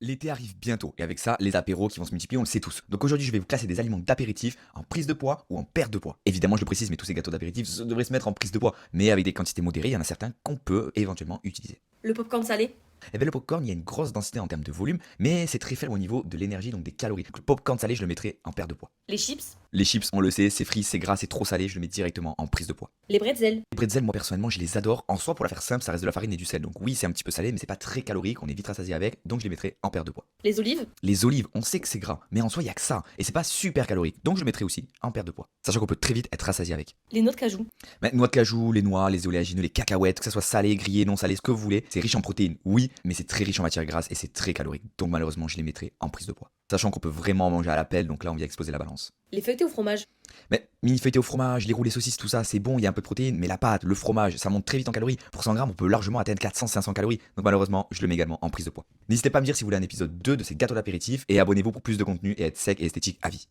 L'été arrive bientôt et avec ça, les apéros qui vont se multiplier, on le sait tous. Donc aujourd'hui, je vais vous classer des aliments d'apéritif en prise de poids ou en perte de poids. Évidemment, je le précise, mais tous ces gâteaux d'apéritif devraient se mettre en prise de poids, mais avec des quantités modérées, il y en a certains qu'on peut éventuellement utiliser. Le popcorn salé? Et bien le popcorn, il y a une grosse densité en termes de volume, mais c'est très faible au niveau de l'énergie, donc des calories. Donc le popcorn salé, je le mettrais en perte de poids. Les chips? Les chips, on le sait, c'est frit, c'est gras, c'est trop salé, je le mets directement en prise de poids. Les bretzels? Les bretzels, moi personnellement, je les adore. En soi, pour la faire simple, ça reste de la farine et du sel. Donc oui, c'est un petit peu salé, mais c'est pas très calorique, on est vite rassasié avec, donc je les mettrai en perte de poids. Les olives? Les olives, on sait que c'est gras, mais en soi, il y a que ça, et c'est pas super calorique, donc je le mettrai aussi en perte de poids. Sachant qu'on peut très vite être rassasié avec. Les noix de cajou? Mais noix de cajou, les noix, les oléagineux, les cacahuètes, que ça soit salé, grillé, non salé, ce que vous voulez, c'est riche en protéines, oui, mais c'est très riche en matières grasses et c'est très calorique. Donc malheureusement, je les mettrai en prise de poids. Sachant qu'on peut vraiment en manger à la pelle, donc là on vient exploser la balance. Les feuilletés au fromage? Mais mini feuilleté au fromage, les roulés saucisses, tout ça, c'est bon, il y a un peu de protéines, mais la pâte, le fromage, ça monte très vite en calories. Pour 100 grammes, on peut largement atteindre 400-500 calories. Donc malheureusement, je le mets également en prise de poids. N'hésitez pas à me dire si vous voulez un épisode 2 de ces gâteaux d'apéritif et abonnez-vous pour plus de contenu et être sec et esthétique à vie.